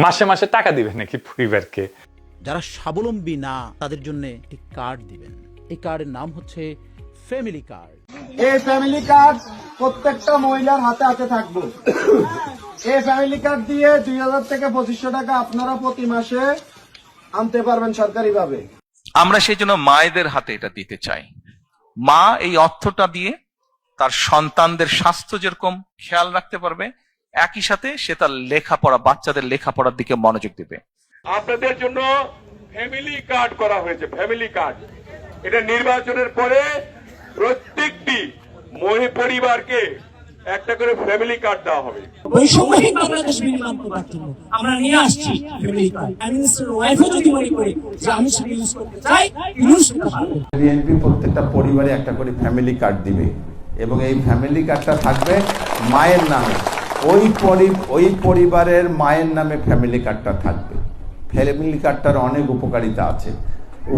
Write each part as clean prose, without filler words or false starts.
মাসে মাসে টাকা দিবেন নাকি পরিবারকে? যারা স্বাবলম্বী না তাদের জন্য একটি কার্ড দিবেন। এই কার্ডের নাম হচ্ছে ফ্যামিলি কার্ড। এই ফ্যামিলি কার্ড প্রত্যেকটা মহিলার হাতে হাতে থাকবে। এই ফ্যামিলি কার্ড দিয়ে 2000 থেকে 2500 টাকা আপনারা প্রতি মাসে আনতে পারবেন সরকারিভাবে। আমরা সেই জন্য মায়েদের হাতে এটা দিতে চাই। মা এই অর্থটা দিয়ে তার সন্তানদের স্বাস্থ্য যেরকম খেয়াল রাখতে পারবে, একই সাথে সে তার লেখাপড়া, বাচ্চাদের লেখাপড়ার দিকে মনোযোগ দিবে। আপনাদের জন্য ফ্যামিলি কার্ড করা হয়েছে, ফ্যামিলি কার্ড। এটা নির্বাচনের পরে প্রত্যেকটি পরিবারকে একটা করে ফ্যামিলি কার্ড দেওয়া হবে। বৈষম্যহীন বাংলাদেশ বিনির্মাণ করার জন্য আমরা নিয়ে আসছি ফ্যামিলি কার্ড। মিনিস্টার ওয়াইফও যদি মনে করে যে আমি সেটা ইউজ করতে চাই, ইউজ করতে পারবেন। বিএনপি প্রত্যেকটা পরিবারে একটা করে ফ্যামিলি কার্ড দিবে এবং এই ফ্যামিলি কার্ডটা থাকবে মায়ের নামে। ওই পরিবারের মায়ের নামে ফ্যামিলি কার্ডটা থাকবে। ফ্যামিলি কার্ডটার অনেক উপকারিতা আছে,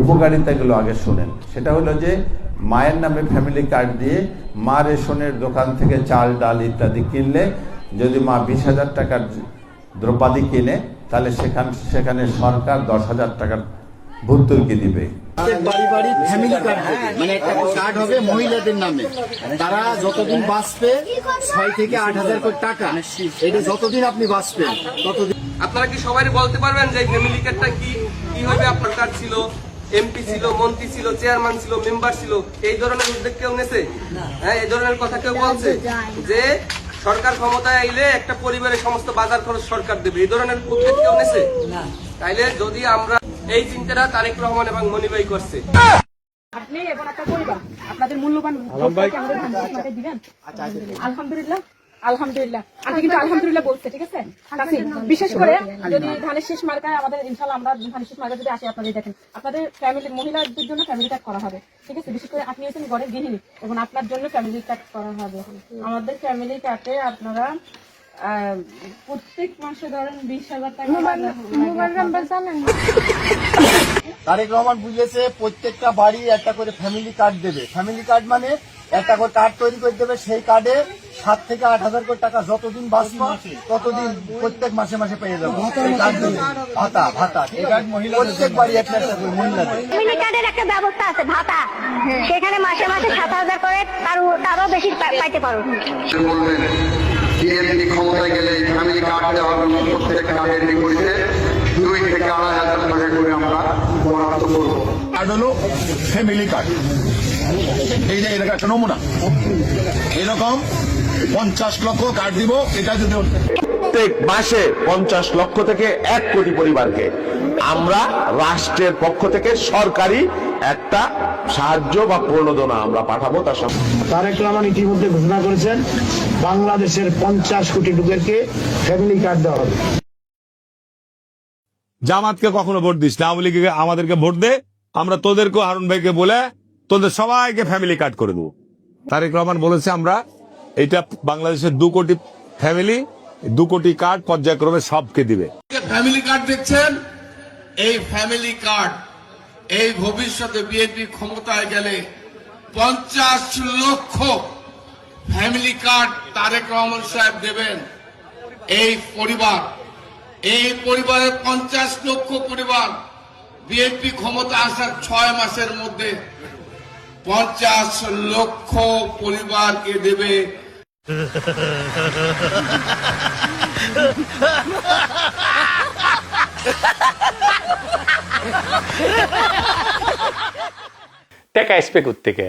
উপকারিতাগুলো আগে শোনেন। সেটা হলো যে মায়ের নামে ফ্যামিলি কার্ড দিয়ে মা রেশনের দোকান থেকে চাল ডাল ইত্যাদি কিনলে যদি মা 20,000 টাকার দ্রব্যাদি কিনে, তাহলে সেখানে সরকার 10,000 টাকার ভর্তুকি দিবে। বাড়ি বাড়ি ফ্যামিলি কার্ড হবে, মানে একটা কার্ড হবে মহিলাদের নামে। তারা যতদিন বাঁচবে 6 থেকে 8,000 করে টাকা, এটা যতদিন আপনি বাঁচবেন ততদিন। আপনারা কি সবাই বলতে পারবেন যে ফ্যামিলি কার্ডটা কি হবে? আপনার কার্ড ছিল, এমপি ছিল, মন্ত্রী ছিল, চেয়ারম্যান ছিল, মেম্বার ছিল, এই ধরনের উদ্যোগ কেউ নেছে? হ্যাঁ, এই ধরনের কথা কেউ বলছে যে সরকার ক্ষমতায় আইলে একটা পরিবারের সমস্ত বাজার খরচ সরকার দেবে, এই ধরনের উদ্যোগ কেউ নেছে? তাইলে যদি আমরা এই চিন্তাটা তারেক রহমান এবং মনিভাই করছে, আপনি এবং আপনার পরিবার আপনাদের মূল্যবান আমাদের দিবেন। আলহামদুলিল্লাহ, আলহামদুলিল্লাহ। আমি কিন্তু আলহামদুলিল্লাহ বলছে, ঠিক আছে? বিশেষ করে যদি ধানের শেষ মার্কায় আমাদের ইনশাল্লাহ আমরা ধানের শেষ মার্কায় যদি আসি, আপনাদের দেখেন আপনাদের ফ্যামিলি মহিলাদের জন্য ফ্যামিলি কার্ড করা হবে, ঠিক আছে? বিশেষ করে আপনি হচ্ছেন ঘরের গৃহিণী এবং আপনার জন্য ফ্যামিলি কার্ড করা হবে। আমাদের ফ্যামিলি কার্ডে আপনারা প্রত্যেক মাসে ধরেন 20,000 টাকা মোবাইল নাম্বার জানেন। তারেক রহমান বুঝেছে প্রত্যেকটা বাড়ি একটা করে ফ্যামিলি কার্ড দেবে। ফ্যামিলি কার্ড মানে একটা করে কার্ড তৈরি করে দেবে, সেই কার্ডে 7 থেকে 8,000 করে টাকা যতদিন বাঁচবে ততদিন প্রত্যেক মাসে মাসে পেয়ে যাবে। ভাতা ভাতা প্রত্যেক বাড়ি একটা একটা করে মহিলাদের ফ্যামিলি কার্ডের একটা ব্যবস্থা আছে, ভাতা, সেখানে মাসে মাসে 7,000 করে তারও বেশি পাইতে পারো। বিএনপি ক্ষমতায় গেলে ফ্যামিলি কার্ড দেওয়ার জন্য প্রত্যেকটা কার্ডের বিপরীতে 2 থেকে 2,500 টাকা করে আমরা বরাদ্দ করব। কার্ড হলো ফ্যামিলি কার্ড। এই যে এটা একটা নমুনা, এরকম 50 লক্ষ কার্ড দিব। এটা যদি প্রত্যেক মাসে 50 লক্ষ থেকে 1 কোটি পরিবারকে আমরা রাষ্ট্রের পক্ষ থেকে সরকারি একটা সাহায্য বা প্রণোদনা আমরা পাঠাবো। তার সাথে তারেক রহমান ইতিমধ্যে ঘোষণা করেছেন বাংলাদেশের 50 কোটি লোকেরকে ফ্যামিলি কার্ড দেওয়া হবে। জামাতকে কখনো ভোট দিস না, আওয়ামী লীগকে আমাদেরকে ভোট দে, আমরা তোদেরকে হারুন ভাইকে বলে তোদের সবাইকে ফ্যামিলি কার্ড করে দেবো। তারেক রহমান বলেছে আমরা এটা বাংলাদেশের 2 কোটি ফ্যামিলি, 2 কোটি কার্ড পর্যায়ক্রমে সবকে দিবে। ফ্যামিলি কার্ড দেখছেন, এই ফ্যামিলি কার্ড এই ভবিষ্যতে বিএনপি ক্ষমতায় গেলে 50 লক্ষ ফ্যামিলি কার্ড তারেক রহমান সাহেব দেবেন। এই পরিবারের 50 লক্ষ পরিবার বিএনপি ক্ষমতা আসার 6 মাসের মধ্যে 50 লক্ষ পরিবারকে দেবে। টাকা আসবে কোত্থেকে?